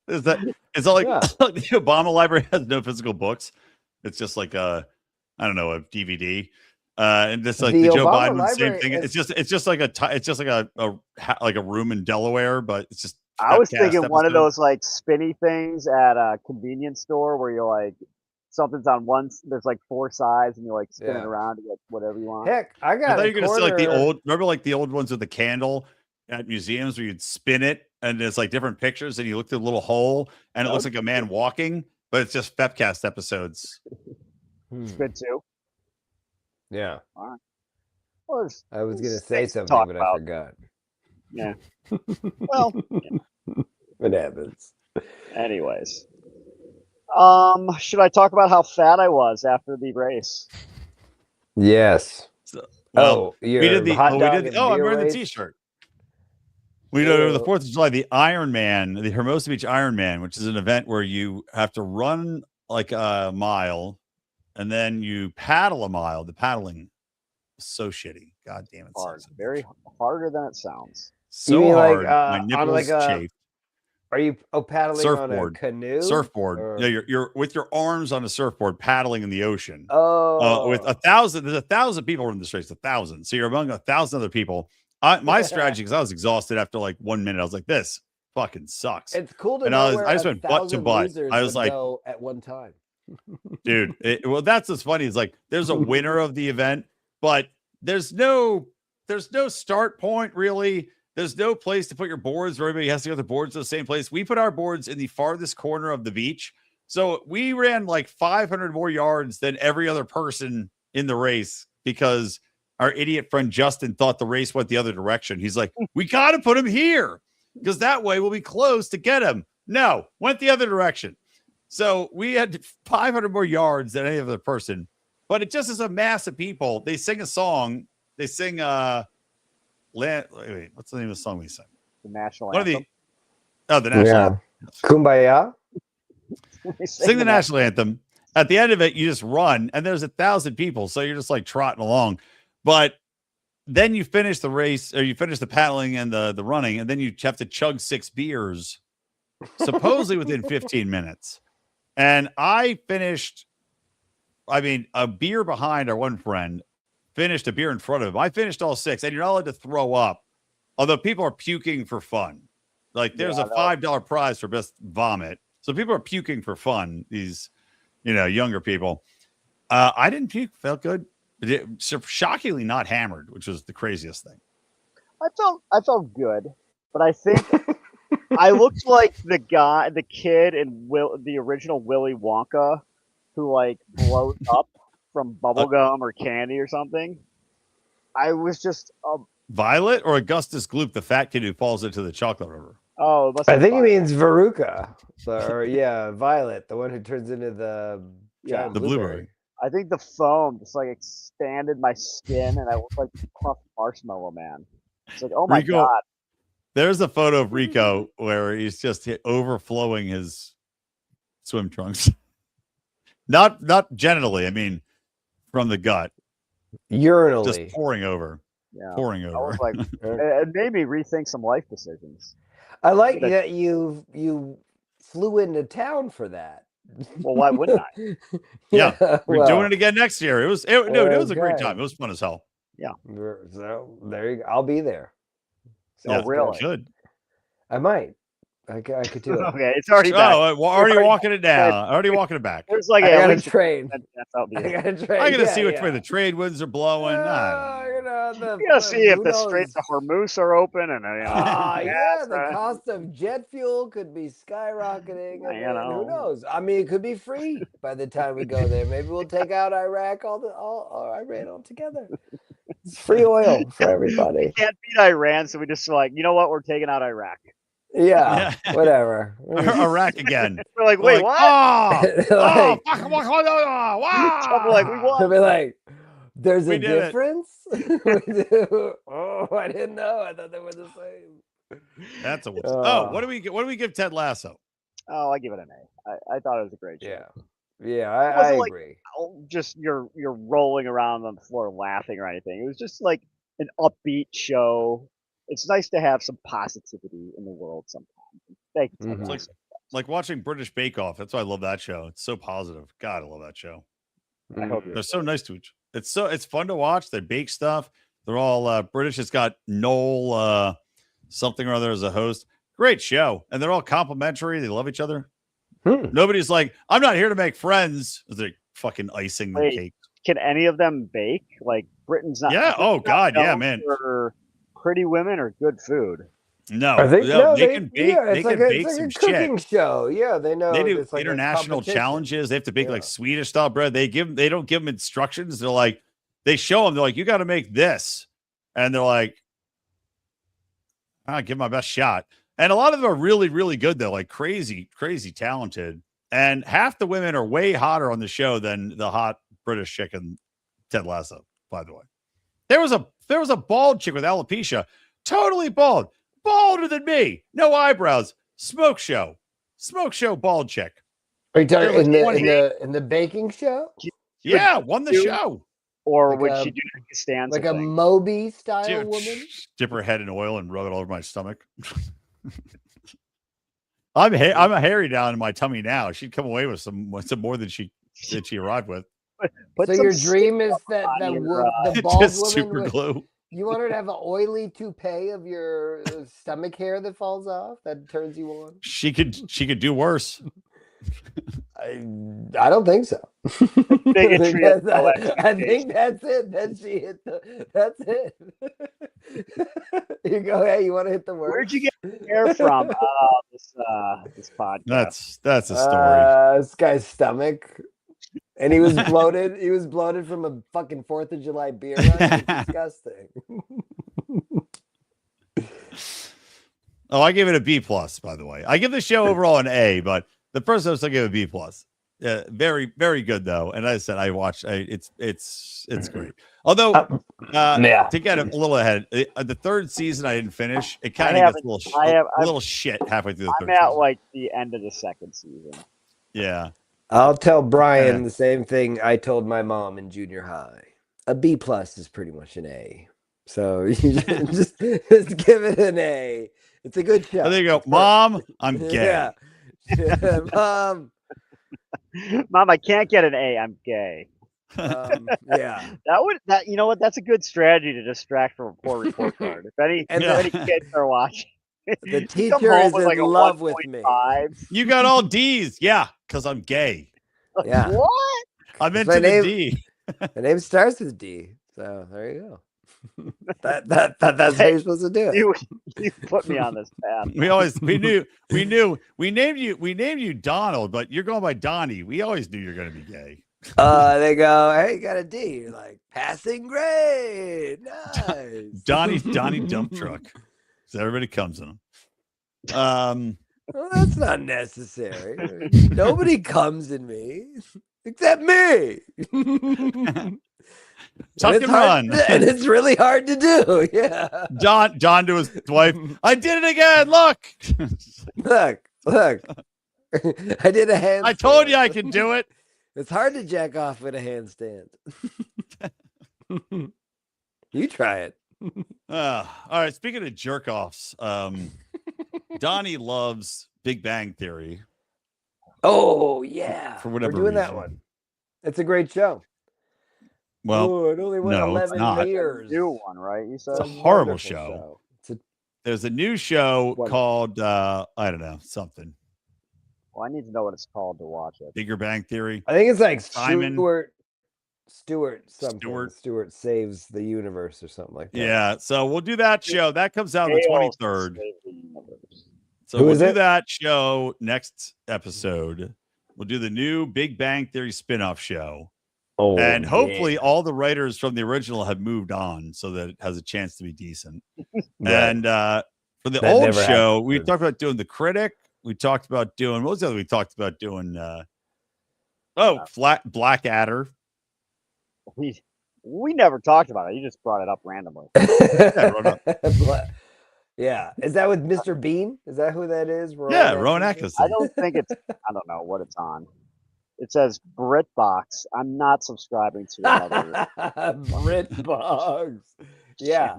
It's not like the Obama library has no physical books. It's just like a DVD. And just like the Joe Biden same thing. It's just like a room in Delaware, but it's just. I was thinking one of those like spinny things at a convenience store where you're like something's on one. There's like 4 sides, and you like spin it around to get whatever you want. Heck, I thought you were gonna say like the old. Remember like the old ones with the candle at museums where you'd spin it and it's like different pictures, and you look through a little hole and it looks like a man walking, but it's just FEPCAST episodes. Spin 2. Yeah. All right. Well, I was going to say something, but I forgot. Yeah. Well, what happens? Anyways. Should I talk about how fat I was after the race? Yes. I'm wearing the t-shirt. We did over the 4th of July, the Ironman, the Hermosa Beach Ironman, which is an event where you have to run like a mile and then you paddle a mile. The paddling is so shitty. God damn it. Hard. Very harder than it sounds. So hard. My nipples chafed. Are you paddling on a canoe? Surfboard. Or... Yeah, you're with your arms on a surfboard paddling in the ocean. With 1,000, there's 1,000 people in this race, 1,000. So you're among 1,000 other people. My strategy, because I was exhausted after like 1 minute, I was like, "This fucking sucks." It's cool to know where I just went butt to butt. I was like, at one time, dude. Well, that's what's funny. Is like there's a winner of the event, but there's no start point really. There's no place to put your boards where everybody has to go the boards to the same place. We put our boards in the farthest corner of the beach. So we ran like 500 more yards than every other person in the race because our idiot friend Justin thought the race went the other direction. He's like, we got to put him here because that way we'll be close to get him. No, went the other direction. So we had 500 more yards than any other person, but it just is a mass of people. They sing a song. They sing, wait, what's the name of the song we sing? The national anthem. The national anthem. Kumbaya. Sing the national anthem. At the end of it, you just run, and there's 1,000 people, so you're just like trotting along. But then you finish the race, or you finish the paddling and the running, and then you have to chug 6 beers, supposedly within 15 minutes. And I finished, a beer behind our one friend. Finished a beer in front of him. I finished all 6, and you're not allowed to throw up. Although people are puking for fun. Like there's a $5 prize for best vomit. So people are puking for fun. These, younger people. I didn't puke. Felt good. Shockingly not hammered, which was the craziest thing. I felt good, but I think I looked like the kid in the original Willy Wonka, who like blows up from bubblegum or candy or something. I was just Violet or Augustus Gloop, the fat kid who falls into the chocolate river. Oh, I think he means Veruca. Violet, the one who turns into the blueberry. I think the foam just like expanded my skin, and I looked like puffed marshmallow man. It's like, oh my god. There's a photo of Rico where he's just overflowing his swim trunks. Not genitally. I mean, from the gut, urinally, just pouring over. Yeah, pouring over. I was like, it made me rethink some life decisions. I like that you flew into town for that. Well, why wouldn't I? Yeah, we're doing it again next year. It was a great time. It was fun as hell. Yeah. So there you go. I'll be there. Oh, really? Good. I might. I could do it. Okay, it's already back. Already walking it down. Already walking it back. There's like I got a train. I got a train. I gotta see which way the trade winds are blowing. You gotta see if the Straits of Hormuz are open, and the cost of jet fuel could be skyrocketing. Who knows? I mean, it could be free by the time we go there. Maybe we'll take out Iraq Iran altogether. It's free oil for everybody. We can't beat Iran, so we just like, you know what? We're taking out Iraq. Yeah, whatever. Iraq again. We're like, wait, what? We're like, we won. They'll be like, there's a difference? Oh, I didn't know. I thought they were the same. That's a what do we give Ted Lasso? Oh, I give it an A. I thought it was a great show. Yeah, I agree. Just you're rolling around on the floor laughing or anything. It was just like an upbeat show. It's nice to have some positivity in the world sometimes. Thank you. It's like watching British Bake Off. That's why I love that show. It's so positive. God, I love that show. I hope they're so nice to each. It's fun to watch. They bake stuff. They're all British. It's got Noel something or other as a host. Great show, and they're all complimentary. They love each other. Nobody's like, I'm not here to make friends. They're fucking icing the cake. Can any of them bake? Like Britain's not. Yeah. Oh God. Yeah, man. Pretty women or good food? No, they can bake. Yeah, they can bake some cooking shit. Show. Yeah, they know. They do it's like international challenges. They have to bake like Swedish style bread. They don't give them instructions. They're like, they show them. They're like, you got to make this, and they're like, I'll give my best shot. And a lot of them are really, really good though, like crazy, crazy talented. And half the women are way hotter on the show than the hot British chick in Ted Lasso. By the way, there was a bald chick with alopecia, totally bald, balder than me, no eyebrows, smoke show, bald chick. Are you talking in the baking show? Yeah, won the show. Or like would she do a stanza like a Moby style woman? Dip her head in oil and rub it all over my stomach. I'm a hairy down in my tummy now. She'd come away with some more than she arrived with. So your dream is that the bald just woman super glue. You want her to have an oily toupee of your stomach hair that falls off that turns you on? She could do worse. I don't think so. I think that's it. Then she hit that's it. You go, hey, you want to hit the word? Where'd you get hair from? This podcast. That's a story. This guy's stomach. And he was bloated. He was bloated from a fucking 4th of July beer run. It's disgusting. Oh, I give it a B+, by the way. I give the show overall an A, but the first episode I give a B+. Very, very good though. And as I said, I watched. It's great. Although to get a little ahead, the third season I didn't finish. It kind of gets a little shit halfway through the third season. I'm at like the end of the second season. Yeah. I'll tell Brian the same thing I told my mom in junior high. A B+ is pretty much an A. So you just give it an A. It's a good show. There you go. Mom, I'm gay. Yeah. Mom, I can't get an A. I'm gay. Yeah. You know what? That's a good strategy to distract from a poor report card. If any kids are watching. The teacher is in love with me. You got all D's. Yeah, because I'm gay. Yeah. What? I'm into the D. The name starts with D. So there you go. That's how you're supposed to do it. You put me on this path. We named you Donald, but you're going by Donnie. We always knew you're going to be gay. They go, hey, you got a D. You're like, passing grade. Nice. Donnie dump truck. So everybody comes in them. Well, that's not necessary. Nobody comes in me except me. Tuck and run. And it's really hard to do. Yeah. John to his wife. I did it again. Look. Look. I did a handstand. I told you I could do it. It's hard to jack off with a handstand. You try it. All right. Speaking of jerk offs, Donnie loves Big Bang Theory. Oh yeah, for whatever we're doing reason. that one. It's a great show. Well, it only went 11 years. New one, right? You said it's a horrible show. There's a new show called I don't know, something. Well, I need to know what it's called to watch it. Bigger Bang Theory. I think it's like Simon. Stewart saves the universe or something like that. Yeah, so we'll do that show. That comes out on the 23rd. So we'll do that show next episode. We'll do the new Big Bang Theory spinoff show. Oh, and hopefully all the writers from the original have moved on so that it has a chance to be decent. Right. And for the old show, we talked about doing The Critic. We talked about doing, what was the other we talked about doing? Blackadder. We never talked about it. You just brought it up randomly. Yeah. Is that with Mr. Bean? Is that who that is? Rowan Atkinson. I don't think it's, I don't know what it's on. It says BritBox. I'm not subscribing to another. BritBox. Yeah.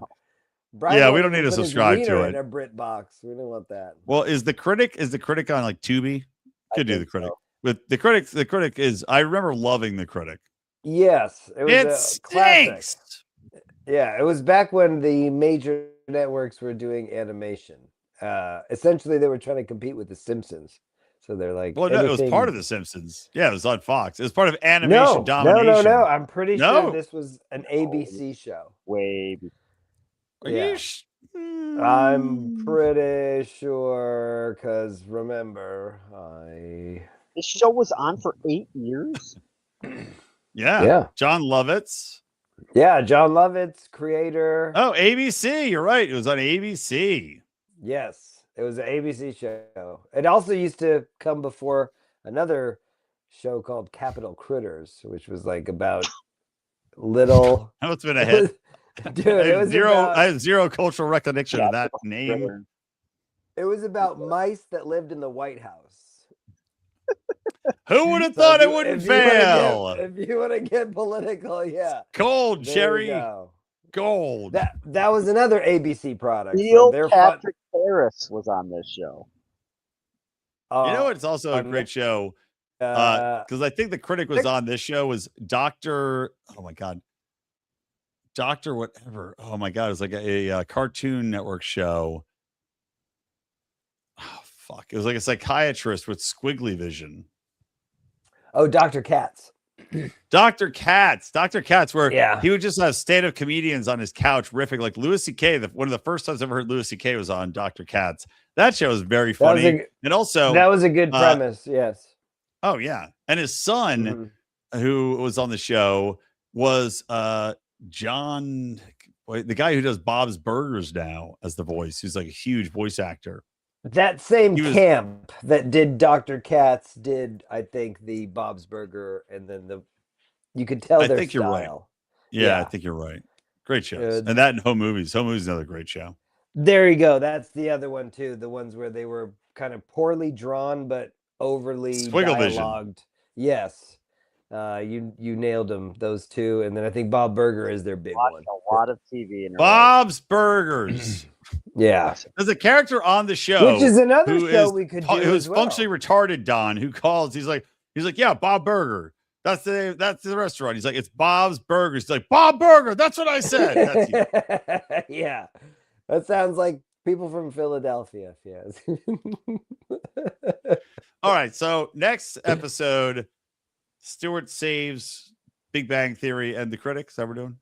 Brian we don't need to subscribe to it. In a BritBox. We don't want that. Well, is the critic on like Tubi? Could do The Critic. So. With the critic is, I remember loving The Critic. Yes. It was stinks. Yeah, it was back when the major networks were doing animation. Essentially, they were trying to compete with The Simpsons. So they're like, well, no, it was part of The Simpsons. Yeah, it was on Fox. It was part of animation domination. No. I'm pretty sure this was an ABC show. Way. I'm pretty sure because remember, this show was on for 8 years. Yeah. John Lovitz. Yeah, John Lovitz, creator. Oh, ABC. You're right. It was on ABC. Yes. It was an ABC show. It also used to come before another show called Capital Critters, which was like about little. That's been a hit. Dude, I have zero cultural recognition of that name. It was about mice that lived in the White House. Who would have thought it wouldn't fail? If you want to get political, yeah. Cold, Jerry. Gold. That was another ABC product. Neil Patrick Harris was on this show. You know it's also a great show because I think The Critic was on this show was Dr. whatever. Oh my God, it was like a Cartoon Network show. Oh fuck! It was like a psychiatrist with squiggly vision. Oh, Dr. Katz. Dr. Katz, where he would just have stand-up comedians on his couch riffing like Louis C.K. One of the first times I ever heard Louis C.K. was on Dr. Katz. That show was very funny. And also that was a good premise. Yes. Oh yeah. And his son, who was on the show, was John, the guy who does Bob's Burgers now as the voice. He's like a huge voice actor. That same camp that did Dr. Katz did, I think, the Bob's Burger, and then you could tell their style. You're right. Yeah, I think you're right. Great shows. And that and Home Movies. Home Movies is another great show. There you go. That's the other one too. The ones where they were kind of poorly drawn but overly dialogued. Yes. You nailed them, those two. And then I think Bob Burger is their big one. A lot of TV in Bob's Burgers. Yeah. There's a character on the show, which is another show we could do. Who's functionally retarded, Don, who calls. He's like, yeah, Bob Burger. That's the restaurant. He's like, it's Bob's Burgers. He's like, Bob Burger. That's what I said. That's you. Yeah. That sounds like people from Philadelphia. Yes. All right. So next episode, Stewart saves Big Bang Theory and The Critic. Is that what we're doing?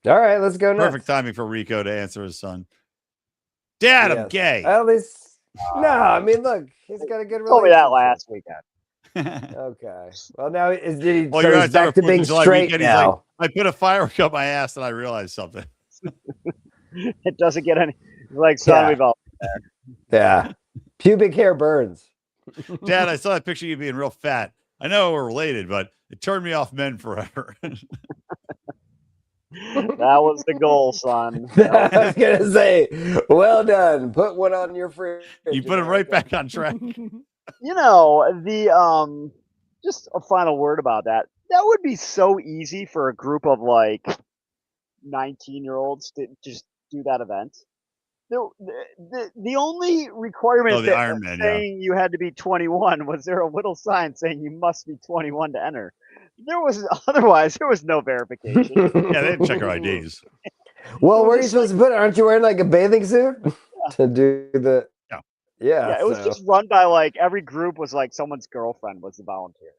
All right, let's go next. Perfect timing for Rico to answer his son. Dad, I'm gay. At least, no, I mean, look, he's got a good relationship. Told me that last weekend. Okay. Well, now did he? Well, so he's back to being straight now. Like, I put a firework up my ass and I realized something. It doesn't get any. Like, son, we've all been there. Yeah. Pubic hair burns. Dad, I saw that picture of you being real fat. I know we're related, but it turned me off men forever. That was the goal, son. I was gonna say, well done. Put one on your fridge. You put it right back on track. You know, the just a final word about that. That would be so easy for a group of like 19-year-olds to just do that event. The only requirement the Iron Man, saying you had to be 21 was there a little sign saying you must be 21 to enter. There was no verification. Yeah, they didn't check our IDs. Well, where are you supposed to put it? Aren't you wearing like a bathing suit to do the? Yeah, it was just run by like every group was like someone's girlfriend was the volunteer.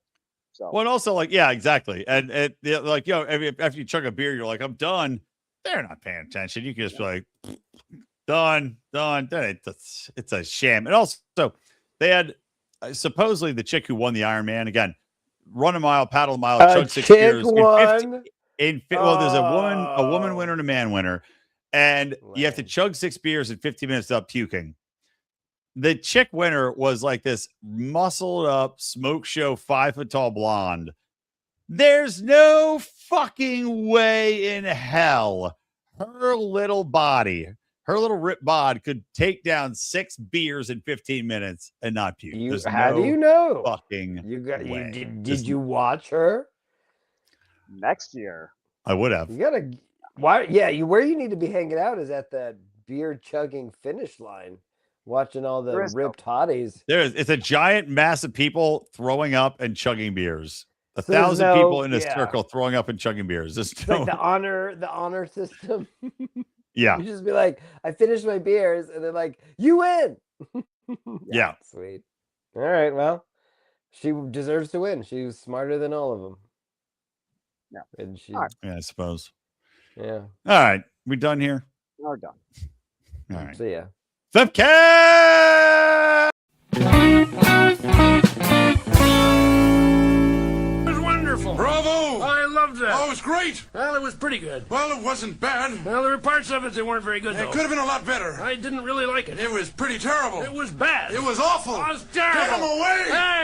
So well, and also like exactly, and like after you chug a beer, you're like I'm done. They're not paying attention. You can just be like done. It's a sham. And also they had supposedly the chick who won the Ironman again, run a mile, paddle a mile, chug 6 beers. Won? Well, there's a woman winner and a man winner, and you have to chug 6 beers in 15 minutes without puking. The chick winner was like this muscled up smoke show 5 foot tall blonde. There's no fucking way in hell her little body, her little ripped bod could take down 6 beers in 15 minutes and not puke. How do you know? Fucking did you watch her? Next year. I would have. You gotta where you need to be hanging out is at that beer chugging finish line. Watching all the ripped hotties. It's a giant mass of people throwing up and chugging beers. 1,000 people in a circle throwing up and chugging beers. It's like the honor system. Yeah. You just be like, I finished my beers, and they're like, you win. Yeah. Sweet. All right, well, she deserves to win. She was smarter than all of them. Yeah. And she Yeah, I suppose. Yeah. All right. We done here? We're done. All right. See ya. FEPCAST! It was wonderful. Bravo! I loved that. Oh, it was great. Well, it was pretty good. Well, it wasn't bad. Well, there were parts of it that weren't very good, It though. could have been a lot better. I didn't really like it. It was pretty terrible. It was bad. It was awful. It was terrible. Get him away! Hey!